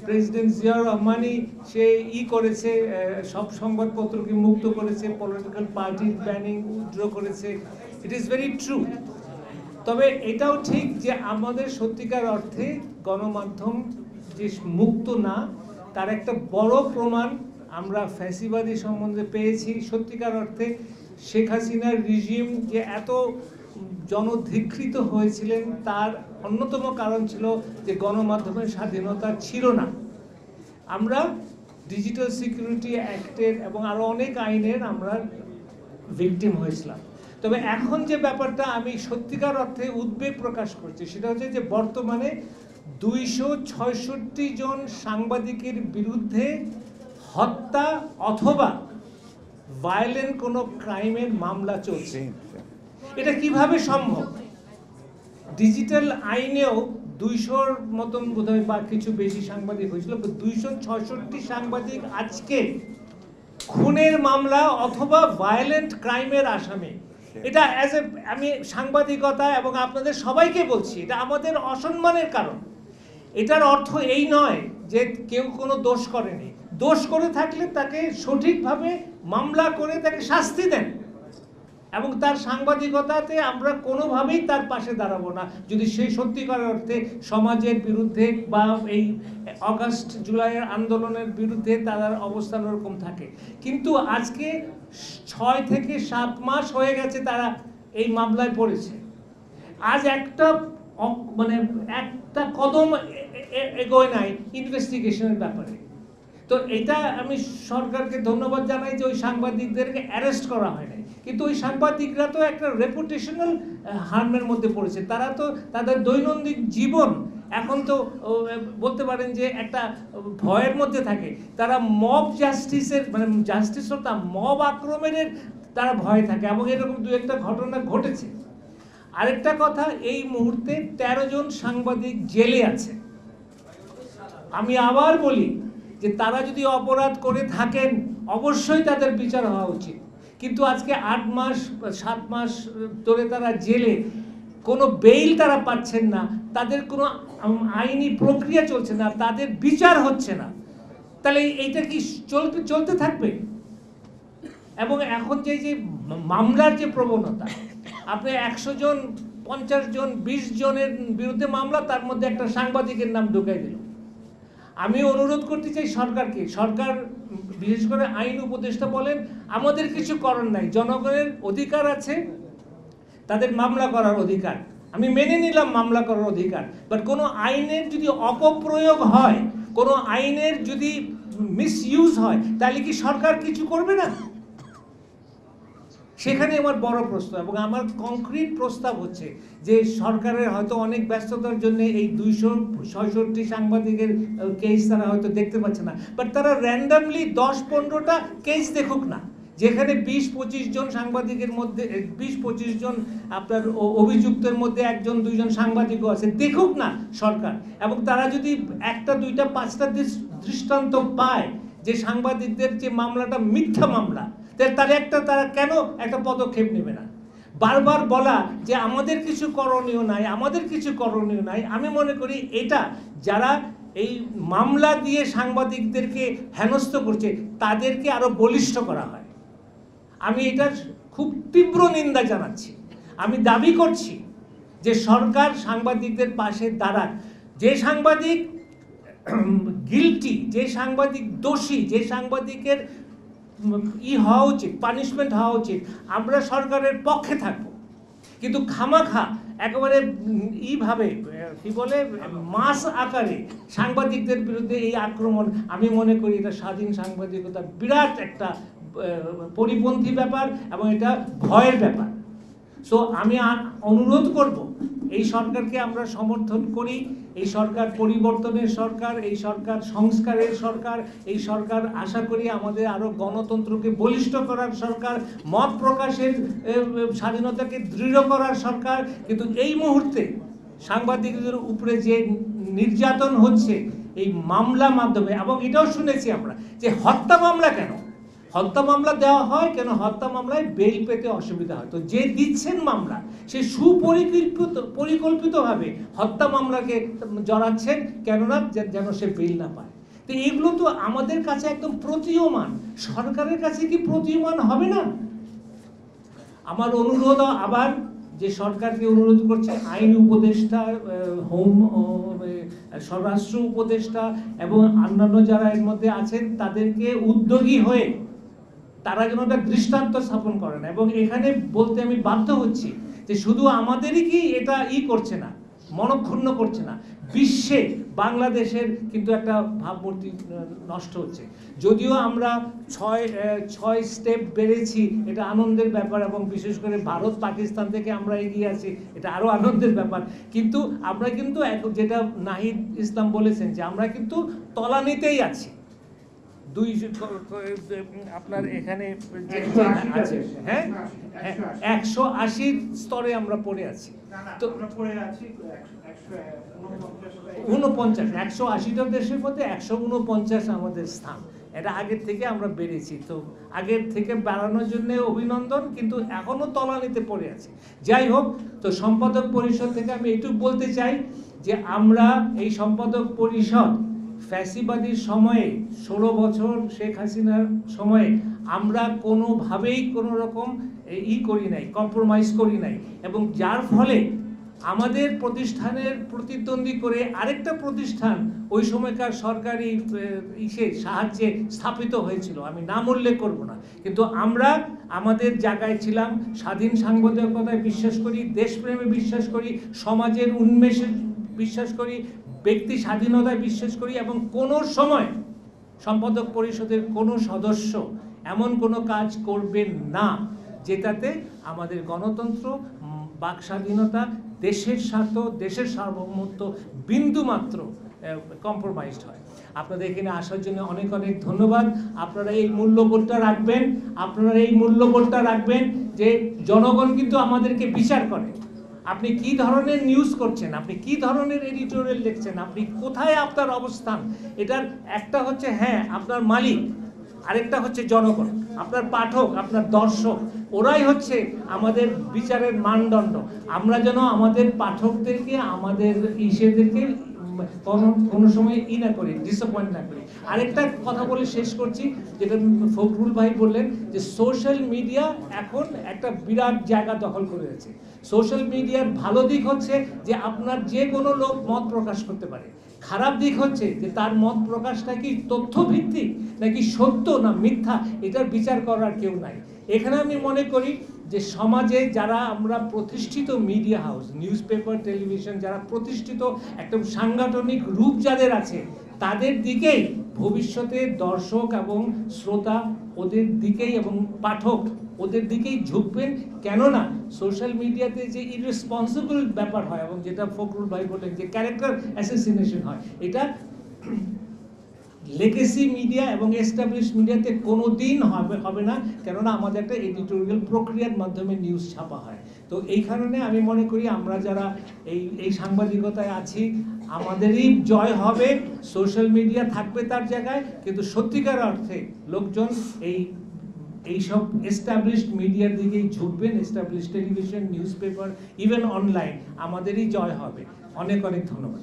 President Zia রহমানই সে করেছে, সব সংবাদপত্রকে মুক্ত করেছে, পলিটিক্যাল পার্টির ব্যানিং উইথড্র করেছে। It is very true. তবে এটাও ঠিক যে আমাদের সত্যিকার অর্থে গণমাধ্যম যে মুক্ত না, তার একটা বড় প্রমাণ আমরা ফ্যাসিবাদী সম্বন্ধে পেয়েছি। সত্যিকার অর্থে শেখ হাসিনার রিজিম যে এত জনধিকৃত হয়েছিলেন, তার অন্যতম কারণ ছিল যে গণমাধ্যমের স্বাধীনতা ছিল না। আমরা ডিজিটাল সিকিউরিটি অ্যাক্টের এবং আরও অনেক আইনের আমরা ভিকটিম হয়েছিলাম। তবে এখন যে ব্যাপারটা আমি সত্যিকার অর্থে উদ্বেগ প্রকাশ করছি, সেটা হচ্ছে যে বর্তমানে 266 জন সাংবাদিকের বিরুদ্ধে হত্যা অথবা ভায়োলেন্ট কোনো ক্রাইমের মামলা চলছে। এটা কিভাবে সম্ভব? ডিজিটাল আইনেও 200-র মতন বোধহয় বা কিছু বেশি সাংবাদিক হয়েছিল, 266 সাংবাদিক আজকে খুনের মামলা অথবা ভায়োলেন্ট ক্রাইমের আসামি। এটা আমি সাংবাদিকতা এবং আপনাদের সবাইকে বলছি, এটা আমাদের অসম্মানের কারণ। এটার অর্থ এই নয় যে কেউ কোনো দোষ করেনি। দোষ করে থাকলে তাকে সঠিকভাবে মামলা করে তাকে শাস্তি দেন, এবং তার সাংবাদিকতাতে আমরা কোনোভাবেই তার পাশে দাঁড়াবো না যদি সেই সত্যিকার অর্থে সমাজের বিরুদ্ধে বা এই আগস্ট জুলাইয়ের আন্দোলনের বিরুদ্ধে তার অবস্থান ওরকম থাকে। কিন্তু আজকে 6 থেকে 7 মাস হয়ে গেছে তারা এই মামলায় পড়েছে। আজ একটা কদম এগোয় নাই ইনভেস্টিগেশনের ব্যাপারে। তো এটা আমি সরকারকে ধন্যবাদ জানাই যে ওই সাংবাদিকদেরকে অ্যারেস্ট করা হয় নাই, কিন্তু ওই সাংবাদিকরা তো একটা রেপুটেশনাল হার্মের মধ্যে পড়েছে। তারা তো তাদের দৈনন্দিন জীবন এখন তো বলতে পারেন যে একটা ভয়ের মধ্যে থাকে। তারা মব জাস্টিসের জাস্টিস হতো মব আক্রমণের তারা ভয় থাকে, এবং এরকম দু একটা ঘটনা ঘটেছে। আরেকটা কথা, এই মুহূর্তে 13 জন সাংবাদিক জেলে আছে। আমি আবার বলি যে তারা যদি অপরাধ করে থাকেন অবশ্যই তাদের বিচার হওয়া উচিত, কিন্তু আজকে 8 মাস 7 মাস ধরে তারা জেলে, কোনো বেইল তারা পাচ্ছেন না, তাদের কোনো আইনি প্রক্রিয়া চলছে না, তাদের বিচার হচ্ছে না। তাহলে এইটা কি চলতে থাকবে? এবং এখন যে মামলার যে প্রবণতা, আপনি 100 জন 50 জন 20 জনের বিরুদ্ধে মামলা, তার মধ্যে একটা সাংবাদিকের নাম ঢুকাই দিল। আমি অনুরোধ করতে চাই সরকারকে, সরকার বিশেষ করে আইন উপদেষ্টা বলেন আমাদের কিছু করার নাই, জনগণের অধিকার আছে তাদের মামলা করার অধিকার, আমি মেনে নিলাম মামলা করার অধিকার, বাট কোনো আইনের যদি অপপ্রয়োগ হয়, কোনো আইনের যদি মিসইউজ হয়, তাহলে কি সরকার কিছু করবে না? সেখানে আমার বড় প্রশ্ন, এবং আমার কংক্রিট প্রস্তাব হচ্ছে যে সরকারের হয়তো অনেক ব্যস্ততার জন্য এই 266 সাংবাদিকের কেস তারা হয়তো দেখতে পাচ্ছে না, বাট তারা র্যান্ডামলি 10-15টা কেস দেখুক না, যেখানে 20-25 জন সাংবাদিকের মধ্যে 20-25 জন আপনার অভিযুক্তের মধ্যে 1-2 জন সাংবাদিকও আছে, দেখুক না সরকার। এবং তারা যদি 1টা 2টা 5টা দৃষ্টান্ত পায় যে সাংবাদিকদের যে মামলাটা মিথ্যা মামলা, তারা কেন একটা পদক্ষেপ নেবে না? বারবার বলা যে আমাদের কিছু করণীয় নাই, আমাদের কিছু করণীয় নাই, আমি মনে করি এটা যারা এই মামলা দিয়ে সাংবাদিকদেরকে হেনস্থ করছে তাদেরকে আরো বলিষ্ঠ করা হয়। আমি এটার খুব তীব্র নিন্দা জানাচ্ছি। আমি দাবি করছি যে সরকার সাংবাদিকদের পাশে দাঁড়াক। যে সাংবাদিক গিলটি, যে সাংবাদিক দোষী, যে সাংবাদিকের হওয়া উচিত, পানিশমেন্ট হওয়া উচিত, আমরা সরকারের পক্ষে থাকবো। কিন্তু খামাখা একেবারে ভাবে কি বলে মাস আকারে সাংবাদিকদের বিরুদ্ধে এই আক্রমণ, আমি মনে করি এটা স্বাধীন সাংবাদিকতা বিরাট একটা পরিপন্থী ব্যাপার, এবং এটা ভয়ের ব্যাপার। সো আমি অনুরোধ করব এই সরকারকে আমরা সমর্থন করি। এই সরকার পরিবর্তনের সরকার, এই সরকার সংস্কারের সরকার, এই সরকার আশা করি আমাদের আরো গণতন্ত্রকে বলিষ্ঠ করার সরকার, মত প্রকাশের স্বাধীনতাকে দৃঢ় করার সরকার। কিন্তু এই মুহূর্তে সাংবাদিকদের উপরে যে নির্যাতন হচ্ছে এই মামলা মাধ্যমে, এবং এটাও শুনেছি আমরা যে হত্যা মামলা কেন, হত্যা মামলা দেওয়া হয় কেন? হত্যা মামলায় বেল পেতে অসুবিধা হয়। তো যে দিচ্ছেন মামলা সে পরিকল্পিতভাবে হত্যা মামলাকে জড়াচ্ছেন, কেননা যেন সে বেল না পায়। তো এগুলো তো আমাদের কাছে একদম প্রতীয়মান, সরকারের কাছে কি প্রতীয়মান হবে না? আমার অনুরোধ আবার, যে সরকারকে অনুরোধ করছে, আইন উপদেষ্টা, স্বরাষ্ট্র উপদেষ্টা এবং অন্যান্য যারা এর মধ্যে আছেন তাদেরকে উদ্যোগী হয়ে তারা যেন একটা দৃষ্টান্ত স্থাপন করেন। এবং এখানে বলতে আমি বাধ্য হচ্ছি যে শুধু আমাদেরই কি এটা করছে না, মনক্ষুণ্ণ করছে না, বিশ্বে বাংলাদেশের কিন্তু একটা ভাবমূর্তি নষ্ট হচ্ছে। যদিও আমরা ছয় স্টেপ বেড়েছি, এটা আনন্দের ব্যাপার, এবং বিশেষ করে ভারত পাকিস্তান থেকে আমরা এগিয়ে আছি, এটা আরও আনন্দের ব্যাপার। কিন্তু আমরা কিন্তু যেটা নাহিদ ইসলাম বলেছেন যে আমরা কিন্তু তলানিতেই আছি। আপনার এখানে আছে, হ্যাঁ, 180 স্তরে আমরা পড়ে আছি। তো 180টা দেশের মধ্যে 149 আমাদের স্থান। এটা আগের থেকে আমরা বেড়েছি। তো আগের থেকে বাড়ানোর জন্য অভিনন্দন, কিন্তু এখনো তলানিতে পড়ে আছে। যাই হোক, তো সম্পাদক পরিষদ থেকে আমি এটুকু বলতে চাই যে আমরা এই সম্পাদক পরিষদ ফ্যাসিবাদীর সময়ে 16 বছর শেখ হাসিনার সময়ে আমরা কোনোভাবেই কোনো রকম করি নাই, কম্প্রোমাইজ করি নাই, এবং যার ফলে আমাদের প্রতিষ্ঠানের প্রতিদ্বন্দ্বী করে আরেকটা প্রতিষ্ঠান ওই সময়কার সরকারি সাহায্যে স্থাপিত হয়েছিল, আমি নাম উল্লেখ করব না। কিন্তু আমরা আমাদের জায়গায় ছিলাম, স্বাধীন সাংবাদিকতায় বিশ্বাস করি, দেশপ্রেমে বিশ্বাস করি, সমাজের উন্মেষে বিশ্বাস করি, ব্যক্তি স্বাধীনতায় বিশ্বাস করি, এবং কোনো সময় সম্পাদক পরিষদের কোনো সদস্য এমন কোনো কাজ করবেন না যেটাতে আমাদের গণতন্ত্র, বাক স্বাধীনতা, দেশের স্বার্থ, দেশের সার্বভৌমত্ব বিন্দুমাত্র কম্প্রোমাইজড হয়। আপনাদের এখানে আসার জন্য অনেক অনেক ধন্যবাদ। আপনারা এই মূল্যবোধটা রাখবেন, যে জনগণ কিন্তু আমাদেরকে বিচার করে। আপনি কি ধরনের নিউজ করছেন, আপনি কি ধরনের এডিটোরিয়াল লিখছেন, আপনি কোথায় আপনার অবস্থান, এটার একটা হচ্ছে আপনার মালিক, আরেকটা হচ্ছে জনগণ, আপনার পাঠক, আপনার দর্শক, ওরাই হচ্ছে আমাদের বিচারের মানদণ্ড। আমরা যেন আমাদের পাঠকদেরকে, আমাদের ইসেদেরকে কোনো সময় না করি, ডিসঅ্যাপয়েন্ট না করি। আরেকটা কথা বলে শেষ করছি, যেটা ফখরুল ভাই বললেন, যে সোশ্যাল মিডিয়া এখন একটা বিরাট জায়গা দখল করে আছে। সোশ্যাল মিডিয়ার ভালো দিক হচ্ছে যে আপনার যে কোনো লোক মত প্রকাশ করতে পারে। খারাপ দিক হচ্ছে যে তার মত প্রকাশটা কি তথ্যভিত্তিক নাকি সত্য না মিথ্যা, এটার বিচার করার কেউ নাই। এখানে আমি মনে করি যে সমাজে যারা আমরা প্রতিষ্ঠিত media house, news paper, television, যারা প্রতিষ্ঠিত একটা সাংগঠনিক রূপ যাদের আছে, তাদের দিকেই ভবিষ্যতে দর্শক এবং শ্রোতা ওদের দিকেই, এবং পাঠক ওদের দিকেই ঝুঁকবেন। কেননা সোশ্যাল মিডিয়াতে যে ইররেসপন্সিবল ব্যাপার হয়, এবং যেটা ফখরুল ভাই বললেন যে ক্যারেক্টার অ্যাসাসিনেশন হয়, এটা লেগেসি মিডিয়া এবং এস্টাবলিশ মিডিয়াতে কোনো দিন হবে না, কেননা আমাদের একটা এডিটোরিয়াল প্রক্রিয়ার মাধ্যমে নিউজ ছাপা হয়। তো এই কারণে আমি মনে করি আমরা যারা এই সাংবাদিকতায় আছি, আমাদেরই জয় হবে। সোশ্যাল মিডিয়া থাকবে তার জায়গায়, কিন্তু সত্যিকার অর্থে লোকজন এইসব এস্টাবলিশড মিডিয়ার দিকেই ঝুঁকবেন। Established television, newspaper, even online, আমাদেরই জয় হবে। অনেক অনেক ধন্যবাদ।